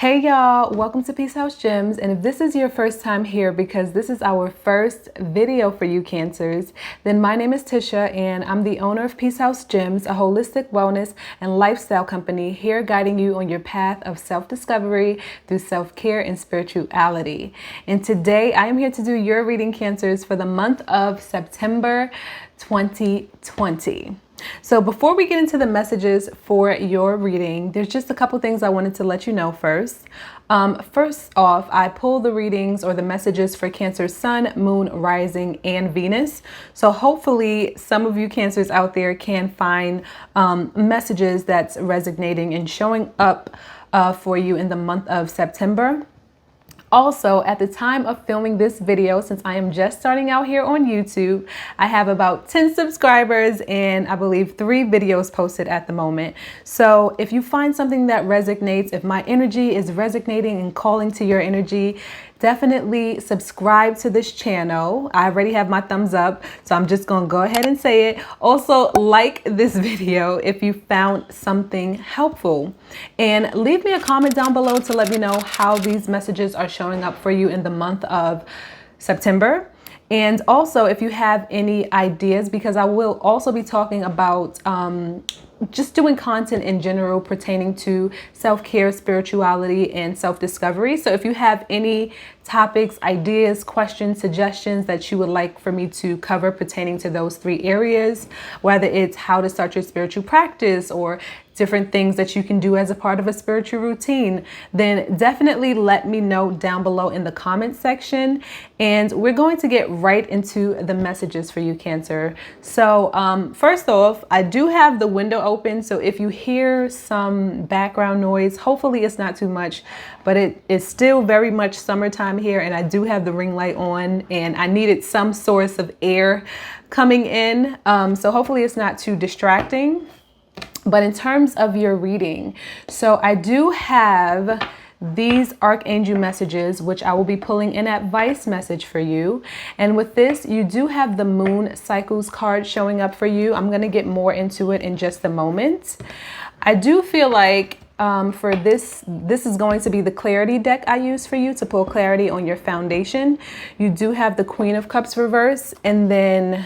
Hey y'all, welcome to Peace House Gems. And if this is your first time here, because this is our first video for you Cancers, then my name is Tisha and I'm the owner of Peace House Gems, a holistic wellness and lifestyle company here guiding you on your path of self-discovery through self-care and spirituality. And today I am here to do your reading, Cancers, for the month of September 2020. So before we get into the messages for your reading, there's just a couple things I wanted to let you know first. First off, I pull the readings or the messages for Cancer's Sun, Moon, Rising, and Venus. So hopefully some of you Cancers out there can find messages that's resonating and showing up for you in the month of September. Also, at the time of filming this video, since I am just starting out here on YouTube, I have about 10 subscribers and I believe 3 videos posted at the moment. So if you find something that resonates, if my energy is resonating and calling to your energy, definitely subscribe to this channel. I already have my thumbs up, so I'm just gonna go ahead and say it. Also, like this video if you found something helpful. And leave me a comment down below to let me know how these messages are showing up for you in the month of September. And also, if you have any ideas, because I will also be talking about just doing content in general pertaining to self-care, spirituality, and self-discovery. So if you have any topics, ideas, questions, suggestions that you would like for me to cover pertaining to those 3 areas, whether it's how to start your spiritual practice or different things that you can do as a part of a spiritual routine, then definitely let me know down below in the comment section. And we're going to get right into the messages for you, Cancer. So first off, I do have the window open. So if you hear some background noise, hopefully it's not too much, but it is still very much summertime here. And I do have the ring light on and I needed some source of air coming in. So hopefully it's not too distracting. But in terms of your reading, so I do have these archangel messages, which I will be pulling in advice message for you. And with this, you do have the moon cycles card showing up for you. I'm going to get more into it in just a moment. I do feel like for this is going to be the clarity deck I use for you to pull clarity on your foundation. You do have the Queen of Cups reverse, and then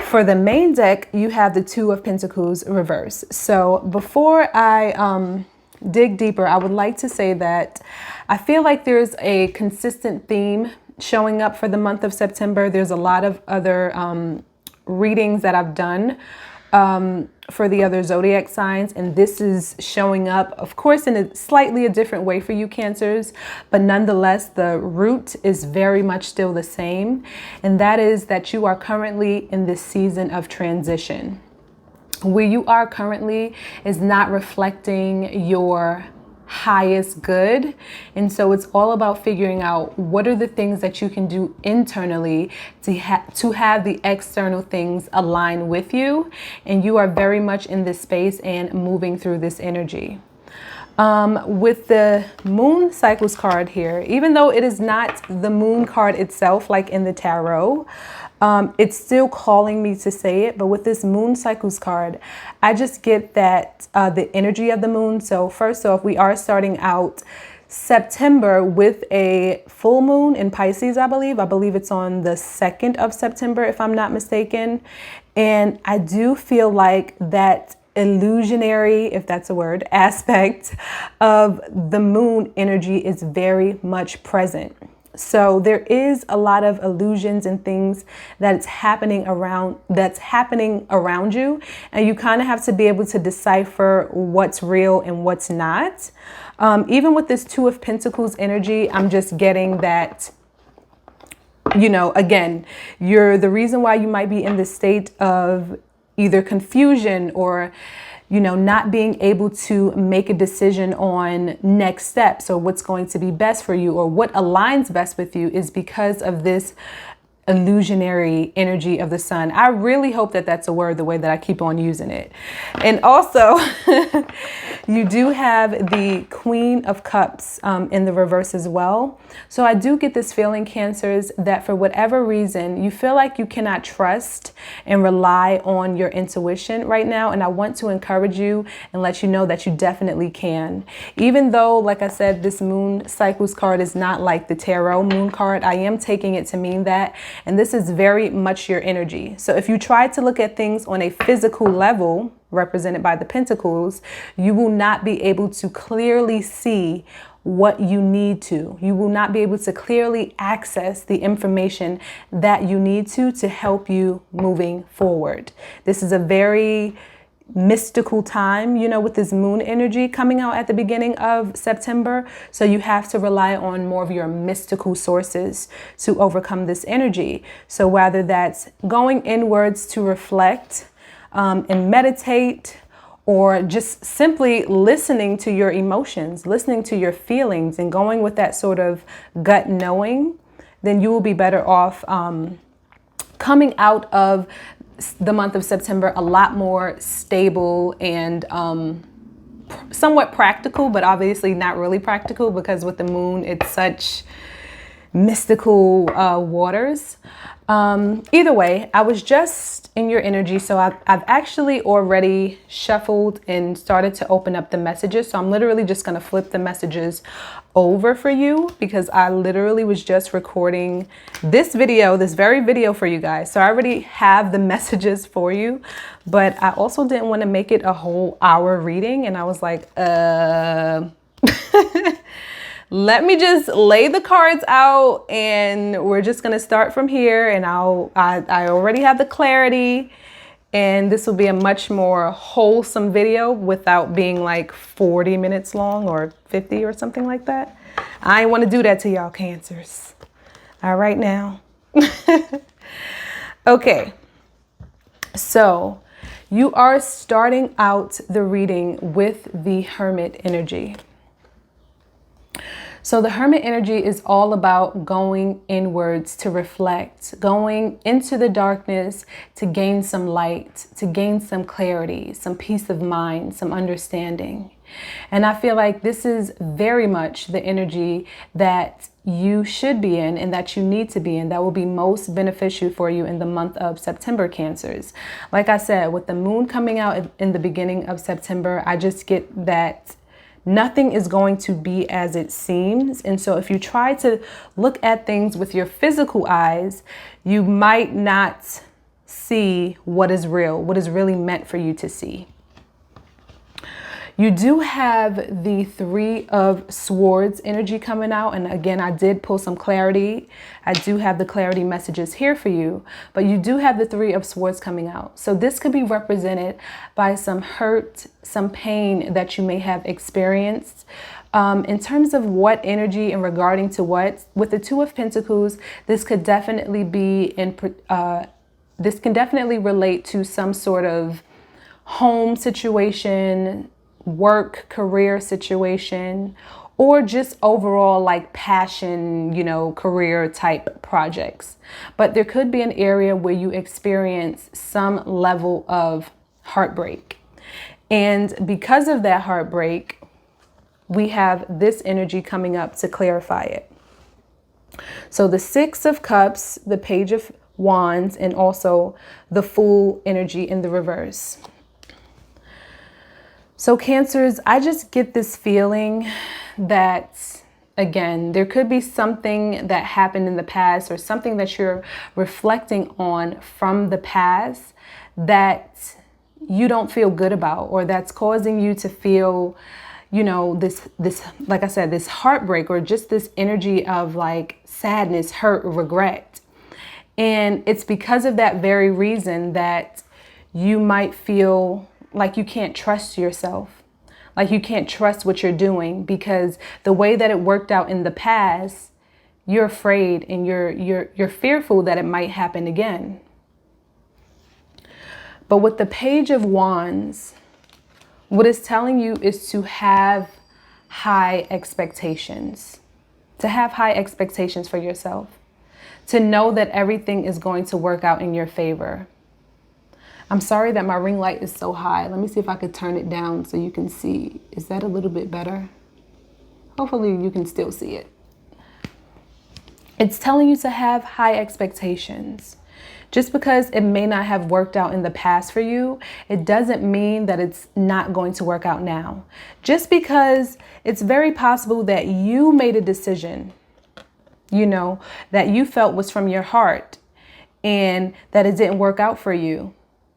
for the main deck, you have the Two of Pentacles reverse. So before I dig deeper, I would like to say that I feel like there's a consistent theme showing up for the month of September. There's a lot of other readings that I've done for the other zodiac signs, and this is showing up, of course, in a slightly different way for you Cancers, but nonetheless the root is very much still the same, and that is that you are currently in this season of transition. Where you are currently is not reflecting your highest good, and so it's all about figuring out what are the things that you can do internally to have the external things align with you, and you are very much in this space and moving through this energy. With the moon cycles card here, even though it is not the moon card itself like in the tarot, it's still calling me to say it. But with this moon cycles card, I just get that the energy of the moon. So first off, we are starting out September with a full moon in Pisces, I believe. I believe it's on the 2nd of September, if I'm not mistaken. And I do feel like that illusionary, if that's a word, aspect of the moon energy is very much present. So there is a lot of illusions and things that's happening around you, and you kind of have to be able to decipher what's real and what's not. Even with this Two of Pentacles energy, I'm just getting that, you know, again, the reason why you might be in this state of either confusion or, you know, not being able to make a decision on next steps or what's going to be best for you or what aligns best with you is because of this illusionary energy of the sun. I really hope that that's a word, the way that I keep on using it. And also, you do have the Queen of Cups in the reverse as well. So I do get this feeling, Cancers, that for whatever reason, you feel like you cannot trust and rely on your intuition right now. And I want to encourage you and let you know that you definitely can. Even though, like I said, this moon cycles card is not like the tarot moon card, I am taking it to mean that. And this is very much your energy. So if you try to look at things on a physical level, represented by the Pentacles, you will not be able to clearly see what you need to. You will not be able to clearly access the information that you need to help you moving forward. This is a very mystical time, you know, with this moon energy coming out at the beginning of September. So you have to rely on more of your mystical sources to overcome this energy. So whether that's going inwards to reflect and meditate, or just simply listening to your emotions, listening to your feelings and going with that sort of gut knowing, then you will be better off coming out of the month of September a lot more stable and somewhat practical, but obviously not really practical, because with the moon, it's such mystical waters. Either way, I was just in your energy. So I've actually already shuffled and started to open up the messages. So I'm literally just going to flip the messages over for you, because I literally was just recording this video, this very video for you guys. So I already have the messages for you, but I also didn't want to make it a whole hour reading. And I was like, let me just lay the cards out and we're just going to start from here. And I already have the clarity, and this will be a much more wholesome video without being like 40 minutes long or 50 or something like that. I ain't want to do that to y'all, Cancers. All right now. Okay. So you are starting out the reading with the Hermit energy. So the Hermit energy is all about going inwards to reflect, going into the darkness to gain some light, to gain some clarity, some peace of mind, some understanding. And I feel like this is very much the energy that you should be in and that you need to be in, that will be most beneficial for you in the month of September, Cancers. Like I said, with the moon coming out in the beginning of September, I just get that nothing is going to be as it seems. And so if you try to look at things with your physical eyes, you might not see what is real, what is really meant for you to see. You do have the Three of Swords energy coming out. And again, I did pull some clarity. I do have the clarity messages here for you, but you do have the Three of Swords coming out. So this could be represented by some hurt, some pain that you may have experienced. In terms of what energy and regarding to what, with the Two of Pentacles, this could definitely be this can definitely relate to some sort of home situation, work, career situation, or just overall like passion, you know, career type projects. But there could be an area where you experience some level of heartbreak. And because of that heartbreak, we have this energy coming up to clarify it. So the Six of Cups, the Page of Wands, and also the Fool energy in the reverse. So Cancers, I just get this feeling that, again, there could be something that happened in the past or something that you're reflecting on from the past that you don't feel good about, or that's causing you to feel, you know, this, like I said, this heartbreak, or just this energy of like sadness, hurt, regret. And it's because of that very reason that you might feel like you can't trust yourself, like you can't trust what you're doing, because the way that it worked out in the past, you're afraid and you're fearful that it might happen again. But with the Page of Wands, what it's telling you is to have high expectations, to have high expectations for yourself, to know that everything is going to work out in your favor. I'm sorry that my ring light is so high. Let me see if I could turn it down so you can see. Is that a little bit better? Hopefully you can still see it. It's telling you to have high expectations. Just because it may not have worked out in the past for you, it doesn't mean that it's not going to work out now. Just because it's very possible that you made a decision, that you felt was from your heart and that it didn't work out for you,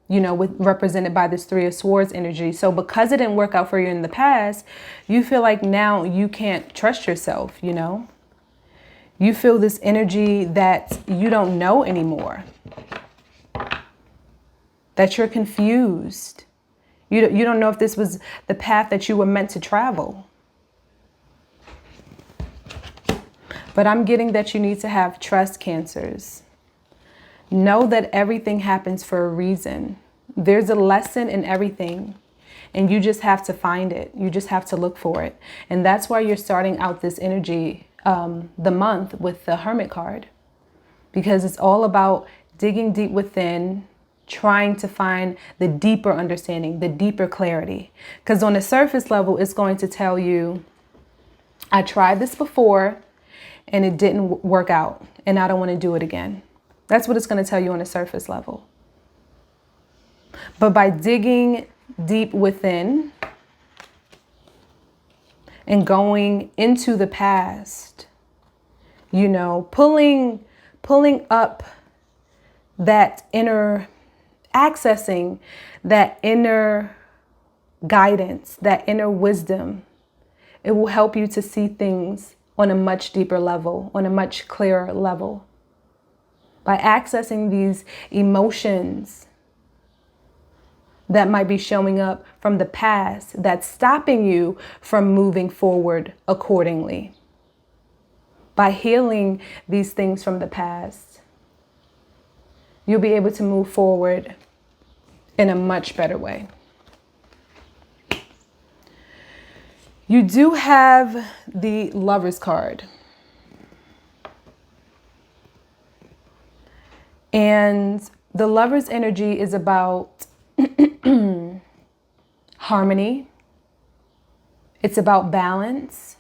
represented by this Three of Swords energy. So because it didn't work out for you in the past, you feel like now you can't trust yourself, You feel this energy that you don't know anymore, that you're confused. You don't know if this was the path that you were meant to travel. But I'm getting that you need to have trust, Cancers. Know that everything happens for a reason. There's a lesson in everything, and you just have to find it. You just have to look for it. And that's why you're starting out this energy the month with the Hermit card, because it's all about digging deep within, trying to find the deeper understanding, the deeper clarity. Because on the surface level, it's going to tell you, I tried this before and it didn't work out and I don't want to do it again. That's what it's going to tell you on the surface level. But by digging deep within and going into the past, pulling up that inner, accessing that inner guidance, that inner wisdom, it will help you to see things on a much deeper level, on a much clearer level. By accessing these emotions that might be showing up from the past that's stopping you from moving forward accordingly. By healing these things from the past, you'll be able to move forward in a much better way. You do have the Lovers card. And the Lovers energy is about harmony. It's about balance.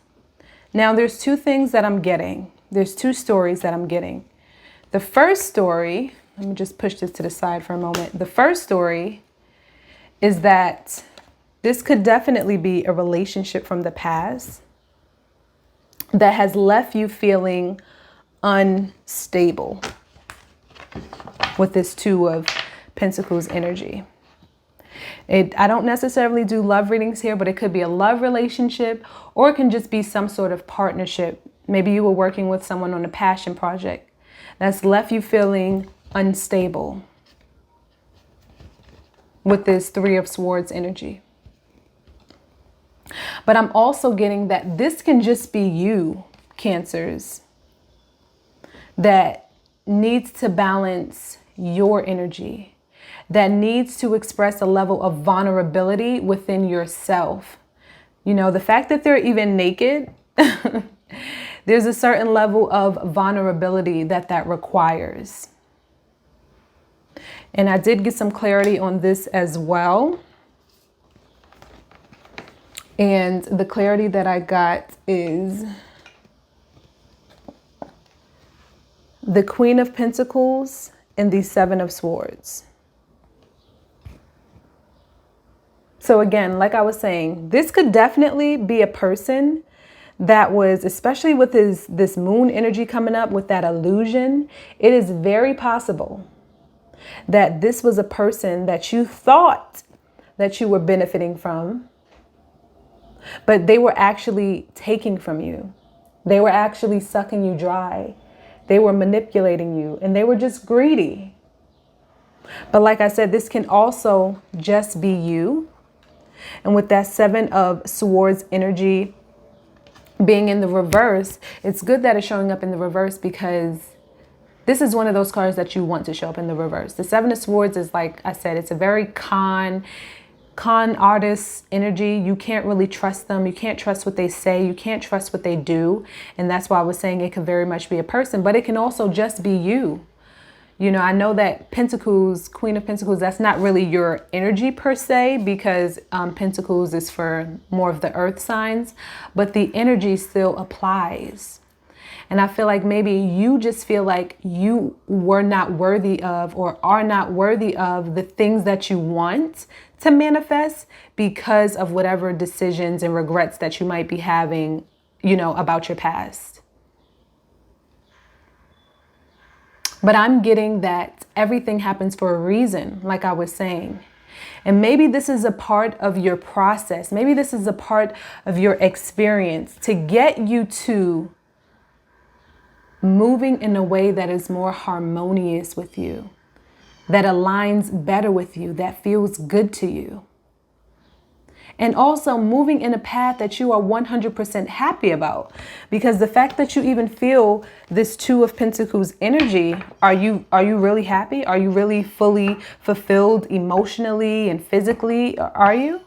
Now, there's two things that I'm getting. There's two stories that I'm getting. The first story, let me just push this to the side for a moment. The first story is that this could definitely be a relationship from the past that has left you feeling unstable with this Two of Pentacles energy. I don't necessarily do love readings here, but it could be a love relationship, or it can just be some sort of partnership. Maybe you were working with someone on a passion project that's left you feeling unstable with this Three of Swords energy. But I'm also getting that this can just be you, Cancers, that needs to balance your energy, that needs to express a level of vulnerability within yourself. The fact that they're even naked, there's a certain level of vulnerability that requires. And I did get some clarity on this as well. And the clarity that I got is the Queen of Pentacles and the Seven of Swords. So again, like I was saying, this could definitely be a person that was, especially with this moon energy coming up with that illusion, it is very possible that this was a person that you thought that you were benefiting from, but they were actually taking from you. They were actually sucking you dry. They were manipulating you, and they were just greedy. But like I said, this can also just be you. And with that Seven of Swords energy being in the reverse, it's good that it's showing up in the reverse, because this is one of those cards that you want to show up in the reverse. The Seven of Swords is, like I said, it's a very calm, con artist energy. You can't really trust them. You can't trust what they say. You can't trust what they do. And that's why I was saying it could very much be a person, but it can also just be you. You know, I know that Pentacles, Queen of Pentacles, that's not really your energy per se, because Pentacles is for more of the earth signs, but the energy still applies. And I feel like maybe you just feel like you were not worthy of, or are not worthy of, the things that you want to manifest because of whatever decisions and regrets that you might be having, you know, about your past. But I'm getting that everything happens for a reason, like I was saying. And maybe this is a part of your process. Maybe this is a part of your experience to get you to moving in a way that is more harmonious with you, that aligns better with you, that feels good to you. And also moving in a path that you are 100% happy about. Because the fact that you even feel this Two of Pentacles energy, are you really happy? Are you really fully fulfilled emotionally and physically? Are you?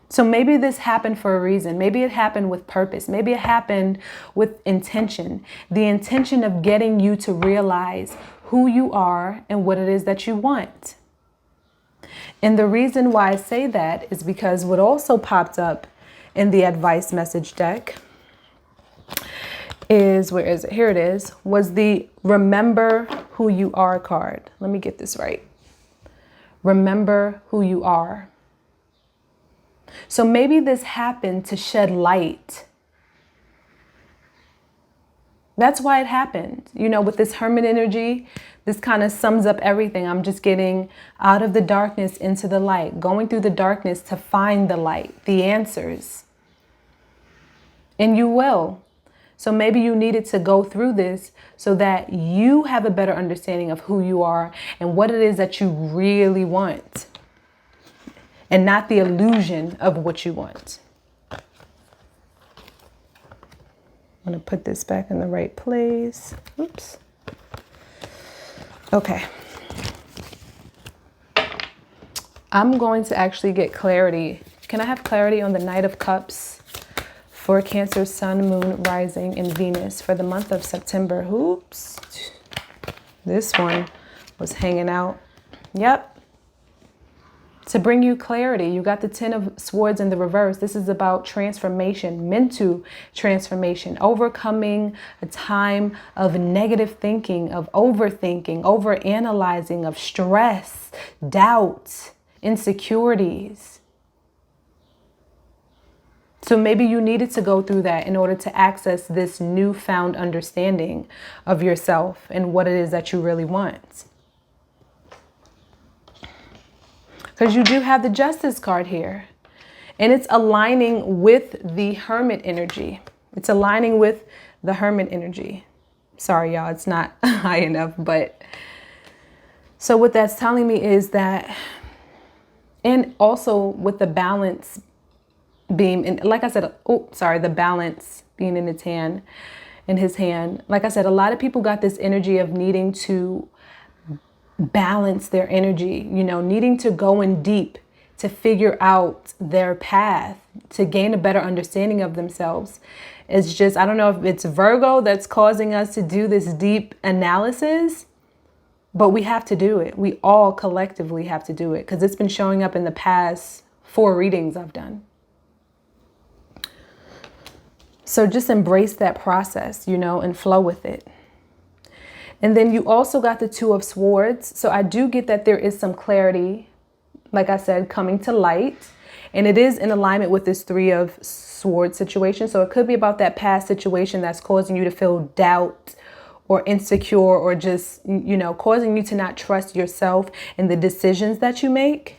So maybe this happened for a reason. Maybe it happened with purpose. Maybe it happened with intention. The intention of getting you to realize who you are and what it is that you want. And the reason why I say that is because what also popped up in the advice message deck is, where is it? Here it is, was the Remember Who You Are card. Let me get this right. Remember who you are. So maybe this happened to shed light. That's why it happened. You know, with this Hermit energy, this kind of sums up everything. I'm just getting out of the darkness into the light, going through the darkness to find the light, the answers. And you will. So maybe you needed to go through this so that you have a better understanding of who you are and what it is that you really want. And not the illusion of what you want. I'm going to put this back in the right place. Oops. Okay. I'm going to actually get clarity. Can I have clarity on the Knight of Cups for Cancer, Sun, Moon, Rising, and Venus for the month of September? Oops. This one was hanging out. Yep. To bring you clarity, you got the Ten of Swords in the reverse. This is about transformation, mental transformation, overcoming a time of negative thinking, of overthinking, overanalyzing, of stress, doubt, insecurities. So maybe you needed to go through that in order to access this newfound understanding of yourself and what it is that you really want. Because you do have the Justice card here. And it's aligning with the Hermit energy. It's aligning with the Hermit energy. Sorry, y'all, it's not high enough. But so what that's telling me is that, and also with the balance beam, and like I said, the balance being in his hand. Like I said, a lot of people got this energy of needing to balance their energy, you know, needing to go in deep to figure out their path, to gain a better understanding of themselves. It's just, I don't know if it's Virgo that's causing us to do this deep analysis, but we have to do it. We all collectively have to do it because it's been showing up in the past 4 readings I've done. So just embrace that process, you know, and flow with it. And then you also got the Two of Swords. So I do get that there is some clarity, like I said, coming to light. And it is in alignment with this Three of Swords situation. So it could be about that past situation that's causing you to feel doubt or insecure, or just, you know, causing you to not trust yourself and the decisions that you make.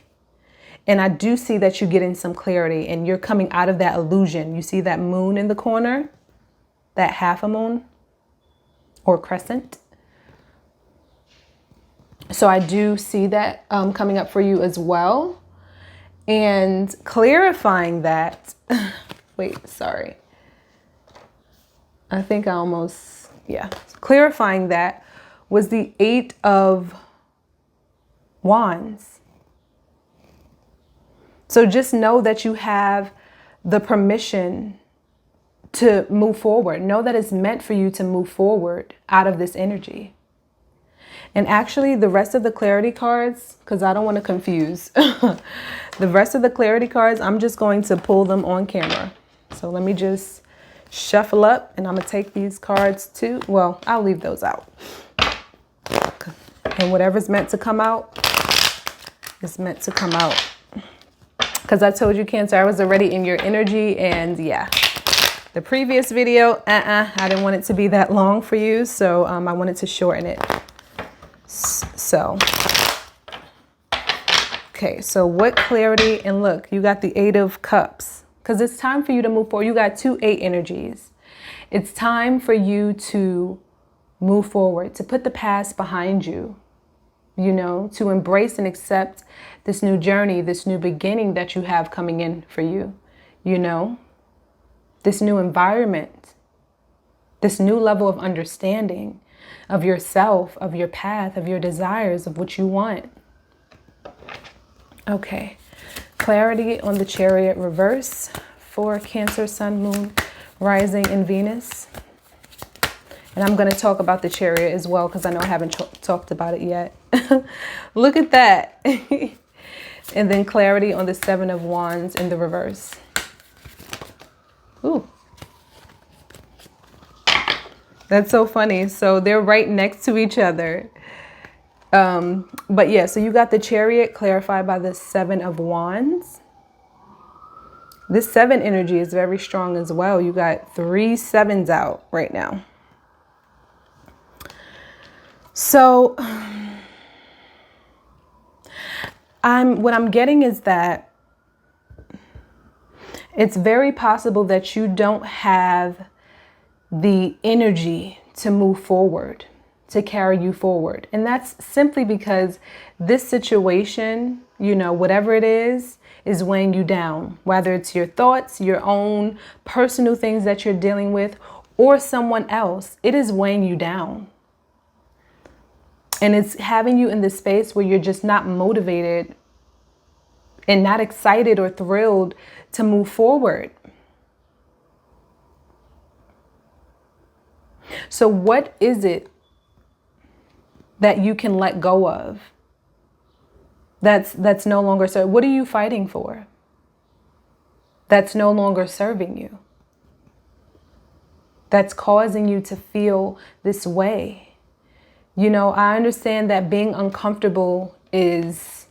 And I do see that you're getting some clarity and you're coming out of that illusion. You see that moon in the corner, that half a moon or crescent. So I do see that coming up for you as well. And clarifying that, wait, sorry. I think I almost, yeah. Clarifying that was the Eight of Wands. So just know that you have the permission to move forward. Know that it's meant for you to move forward out of this energy. And actually the rest of the clarity cards, because I don't want to confuse, the rest of the clarity cards, I'm just going to pull them on camera. So let me just shuffle up and I'm going to take these cards too. Well, I'll leave those out. And whatever's meant to come out is meant to come out. Because I told you, Cancer, I was already in your energy. And yeah, the previous video, I didn't want it to be that long for you. So I wanted to shorten it. So, okay, so what clarity? And look, you got the 8 of Cups, because it's time for you to move forward. You got 2 8 energies. It's time for you to move forward, to put the past behind you, you know, to embrace and accept this new journey, this new beginning that you have coming in for you, you know, this new environment, this new level of understanding of yourself, of your path, of your desires, of what you want. Okay, clarity on the Chariot reverse for Cancer, Sun, Moon, Rising, and Venus. And I'm going to talk about the Chariot as well because I know I haven't talked about it yet. Look at that. And then clarity on the 7 of Wands in the reverse. Ooh. That's so funny. So they're right next to each other. But yeah, so you got the Chariot clarified by the 7 of Wands. This 7 energy is very strong as well. You got 3 7s out right now. So what I'm getting is that it's very possible that you don't have the energy to move forward, to carry you forward. And that's simply because this situation, you know, whatever it is weighing you down, whether it's your thoughts, your own personal things that you're dealing with, or someone else, it is weighing you down. And it's having you in this space where you're just not motivated and not excited or thrilled to move forward. So what is it that you can let go of? That's no longer serving. What are you fighting for? That's no longer serving you. That's causing you to feel this way. You know, I understand that being uncomfortable is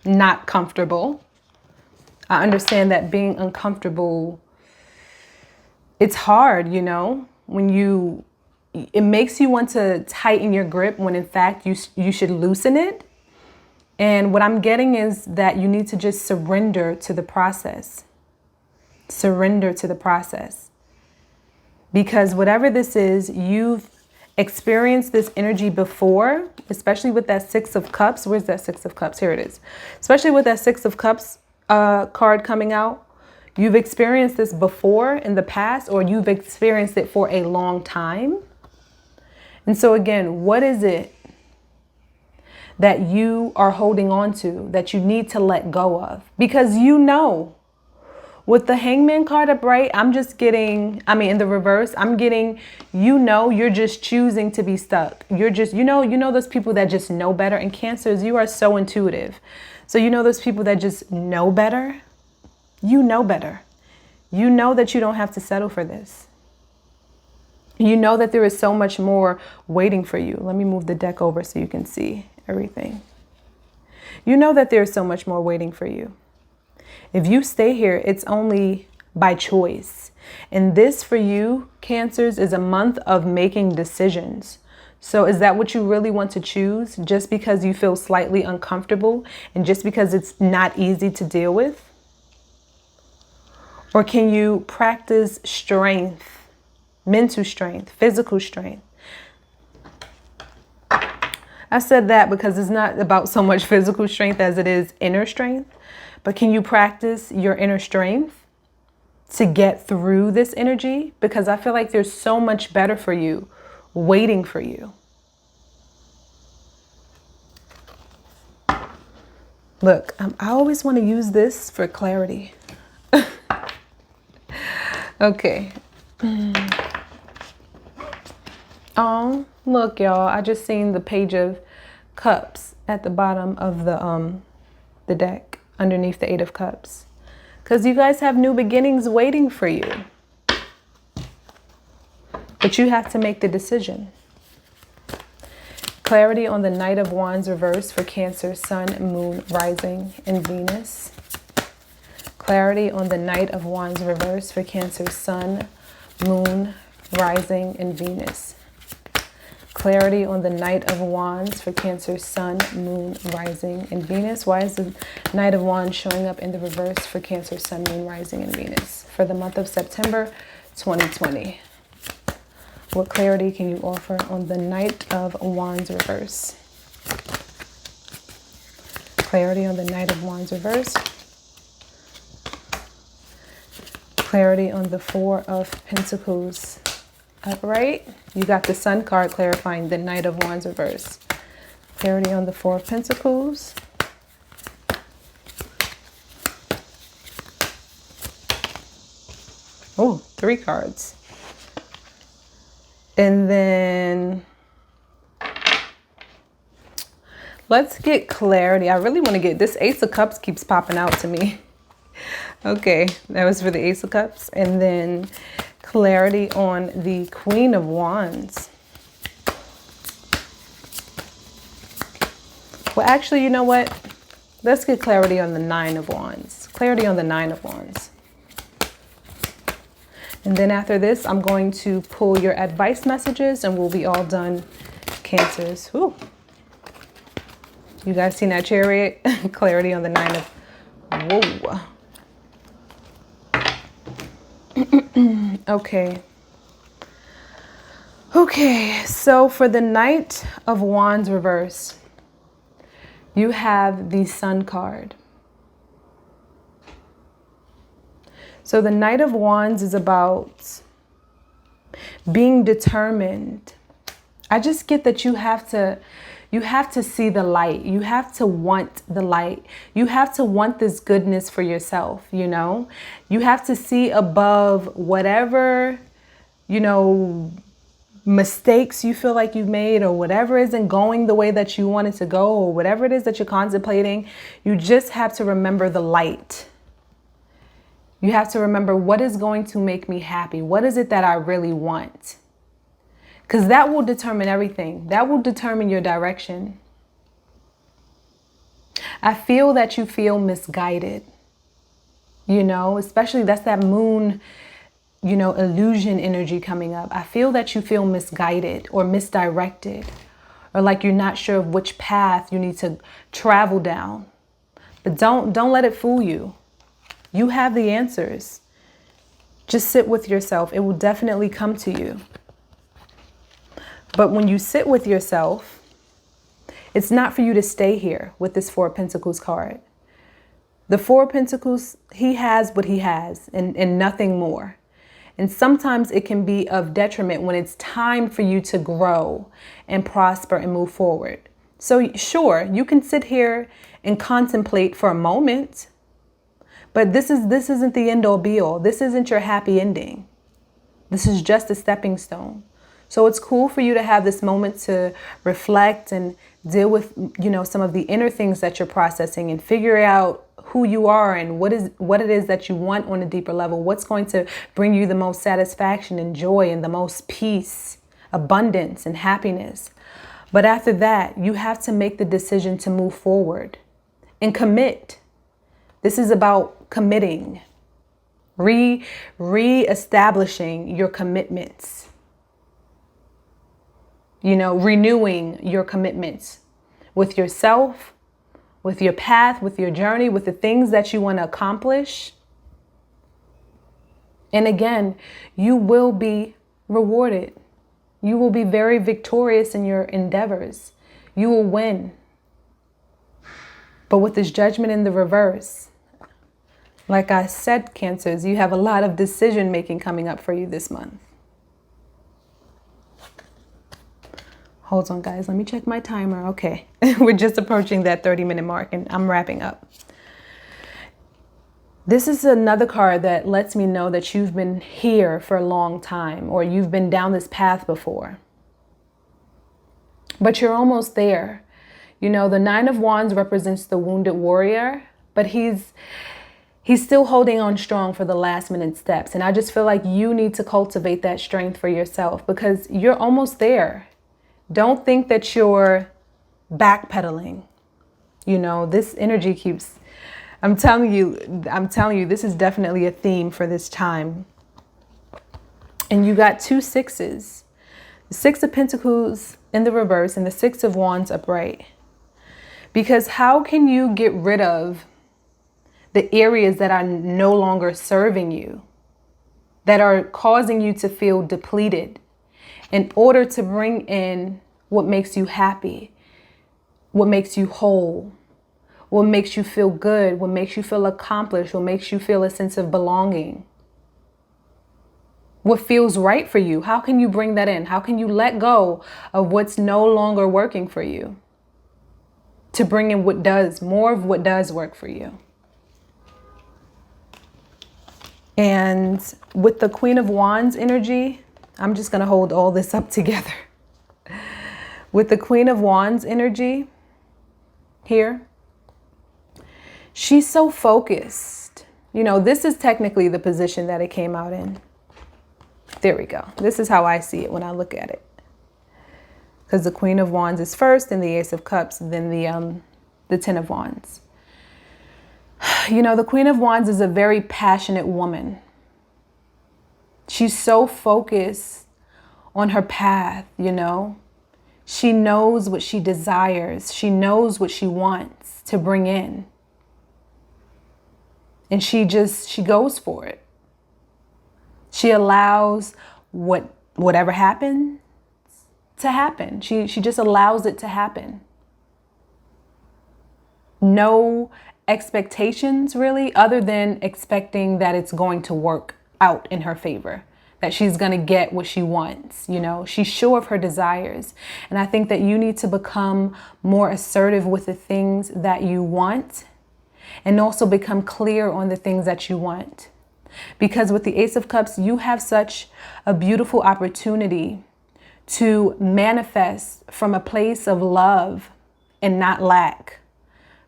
not comfortable. I understand that being uncomfortable, it's hard, you know, when it makes you want to tighten your grip when in fact you should loosen it. And what I'm getting is that you need to just surrender to the process. Surrender to the process. Because whatever this is, you've experienced this energy before, especially with that 6 of Cups. Where's that 6 of Cups? Here it is. Especially with that 6 of Cups card coming out. You've experienced this before in the past, or you've experienced it for a long time. And so again, what is it that you are holding on to that you need to let go of? Because you know, with the Hangman card upright, I'm just getting, in the reverse, I'm getting, you know, you're just choosing to be stuck. You're just, you know those people that just know better. And Cancers, you are so intuitive. So you know those people that just know better. You know better. You know that you don't have to settle for this. You know that there is so much more waiting for you. Let me move the deck over so you can see everything. You know that there's so much more waiting for you. If you stay here, it's only by choice. And this for you, Cancers, is a month of making decisions. So is that what you really want to choose just because you feel slightly uncomfortable and just because it's not easy to deal with? Or can you practice strength, mental strength, physical strength? I said that because it's not about so much physical strength as it is inner strength. But can you practice your inner strength to get through this energy? Because I feel like there's so much better for you waiting for you. Look, I always want to use this for clarity. Okay. Oh, look, y'all. I just seen the Page of Cups at the bottom of the deck underneath the Eight of Cups. Because you guys have new beginnings waiting for you. But you have to make the decision. Clarity on the Knight of Wands reverse for Cancer, Sun, Moon, Rising, and Venus. Clarity on the Knight of Wands reverse for Cancer, Sun, Moon, Rising, and Venus. Clarity on the Knight of Wands for Cancer, Sun, Moon, Rising, and Venus. Why is the Knight of Wands showing up in the reverse for Cancer, Sun, Moon, Rising, and Venus for the month of September 2020? What clarity can you offer on the Knight of Wands reverse? Clarity on the Knight of Wands reverse. Clarity on the Four of Pentacles upright. You got the Sun card clarifying the Knight of Wands reverse. Clarity on the Four of Pentacles. Oh, 3 cards. And then let's get clarity. I really want to get this Ace of Cups keeps popping out to me. Okay, that was for the Ace of Cups. And then clarity on the Queen of Wands. Well, actually, you know what? Let's get clarity on the Nine of Wands. Clarity on the Nine of Wands. And then after this, I'm going to pull your advice messages and we'll be all done, Cancers. Whew. You guys seen that Chariot? Clarity on the Nine of... Whoa. Okay. Okay, so for the Knight of Wands reverse, you have the Sun card. So the Knight of Wands is about being determined. I just get that you have to see the light. You have to want the light. You have to want this goodness for yourself, you know? You have to see above whatever, you know, mistakes you feel like you've made or whatever isn't going the way that you want it to go or whatever it is that you're contemplating. You just have to remember the light. You have to remember what is going to make me happy. What is it that I really want? Because that will determine everything. That will determine your direction. I feel that you feel misguided, you know, especially that's that moon, you know, illusion energy coming up. I feel that you feel misguided or misdirected or like you're not sure of which path you need to travel down. But don't let it fool you. You have the answers. Just sit with yourself. It will definitely come to you. But when you sit with yourself, it's not for you to stay here with this Four of Pentacles card. The Four of Pentacles, he has what he has and nothing more. And sometimes it can be of detriment when it's time for you to grow and prosper and move forward. So sure, you can sit here and contemplate for a moment. But this isn't the end all be all. This isn't your happy ending. This is just a stepping stone. So it's cool for you to have this moment to reflect and deal with, you know, some of the inner things that you're processing and figure out who you are and what it is that you want on a deeper level. What's going to bring you the most satisfaction and joy and the most peace, abundance and happiness. But after that, you have to make the decision to move forward and commit. This is about committing, re-establishing your commitments, you know, renewing your commitments with yourself, with your path, with your journey, with the things that you want to accomplish. And again, you will be rewarded. You will be very victorious in your endeavors. You will win. But with this Judgment in the reverse, like I said, Cancers, you have a lot of decision making coming up for you this month. Hold on, guys. Let me check my timer. Okay. We're just approaching that 30-minute mark and I'm wrapping up. This is another card that lets me know that you've been here for a long time, or you've been down this path before. But you're almost there. You know, the Nine of Wands represents the wounded warrior, but he's still holding on strong for the last minute steps. And I just feel like you need to cultivate that strength for yourself because you're almost there. Don't think that you're backpedaling. You know, this energy keeps, I'm telling you, this is definitely a theme for this time. And you got 2 sixes, the 6 of Pentacles in the reverse and the 6 of Wands upright. Because how can you get rid of the areas that are no longer serving you, that are causing you to feel depleted, in order to bring in what makes you happy, what makes you whole, what makes you feel good, what makes you feel accomplished, what makes you feel a sense of belonging, what feels right for you? How can you bring that in? How can you let go of what's no longer working for you to bring in what does, more of what does work for you? And with the Queen of Wands energy, I'm just going to hold all this up together. With the Queen of Wands energy here, she's so focused. You know, this is technically the position that it came out in. There we go. This is how I see it when I look at it. Because the Queen of Wands is first, and the Ace of Cups, then the Ten of Wands. You know, the Queen of Wands is a very passionate woman. She's so focused on her path, you know. She knows what she desires. She knows what she wants to bring in. And she goes for it. She allows whatever happens to happen. She just allows it to happen. No expectations really, other than expecting that it's going to work out in her favor, that she's going to get what she wants. You know, she's sure of her desires. And I think that you need to become more assertive with the things that you want, and also become clear on the things that you want. Because with the Ace of Cups, you have such a beautiful opportunity to manifest from a place of love and not lack,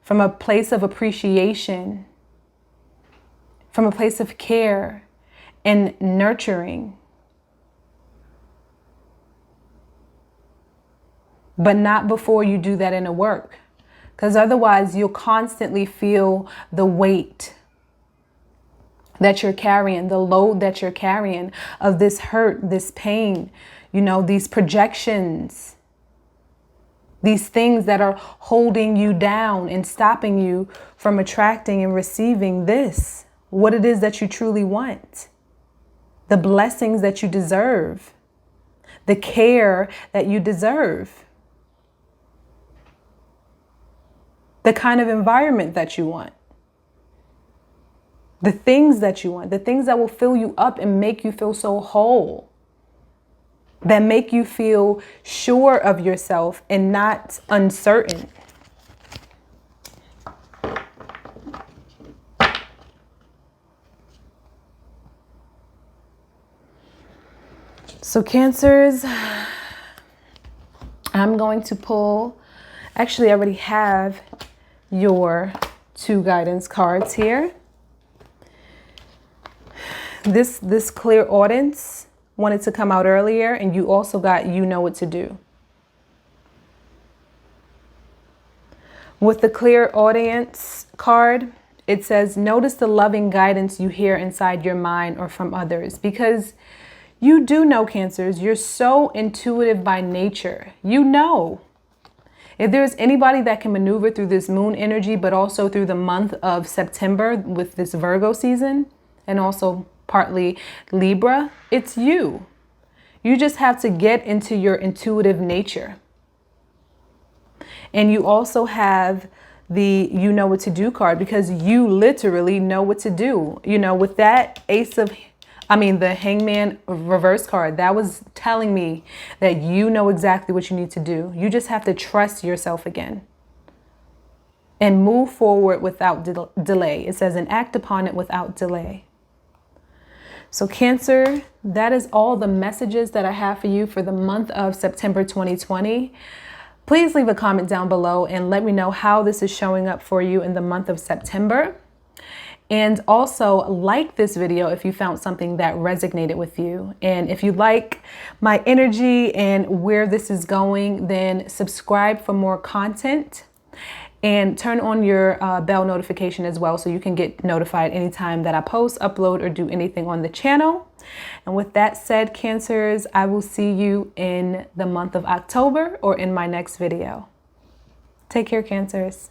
from a place of appreciation, from a place of care and nurturing. But not before you do that inner work, because otherwise you'll constantly feel the weight that you're carrying, the load that you're carrying of this hurt, this pain, you know, these projections, these things that are holding you down and stopping you from attracting and receiving this, what it is that you truly want, the blessings that you deserve, the care that you deserve, the kind of environment that you want, the things that you want, the things that will fill you up and make you feel so whole, that make you feel sure of yourself and not uncertain. So Cancers, I'm going to pull, actually I already have your 2 guidance cards here. This clear audience wanted to come out earlier, and you also got you know what to do. With the clear audience card, it says, notice the loving guidance you hear inside your mind or from others, because you do know, Cancers, you're so intuitive by nature. You know. If there's anybody that can maneuver through this moon energy, but also through the month of September with this Virgo season, and also partly Libra, it's you. You just have to get into your intuitive nature. And you also have the you know what to do card, because you literally know what to do. You know, with that Ace of the Hangman reverse card, that was telling me that you know exactly what you need to do. You just have to trust yourself again and move forward without delay. It says, and act upon it without delay. So Cancer, that is all the messages that I have for you for the month of September 2020. Please leave a comment down below and let me know how this is showing up for you in the month of September. And also like this video if you found something that resonated with you. And if you like my energy and where this is going, then subscribe for more content. And turn on your bell notification as well so you can get notified anytime that I post, upload, or do anything on the channel. And with that said, Cancers, I will see you in the month of October or in my next video. Take care, Cancers.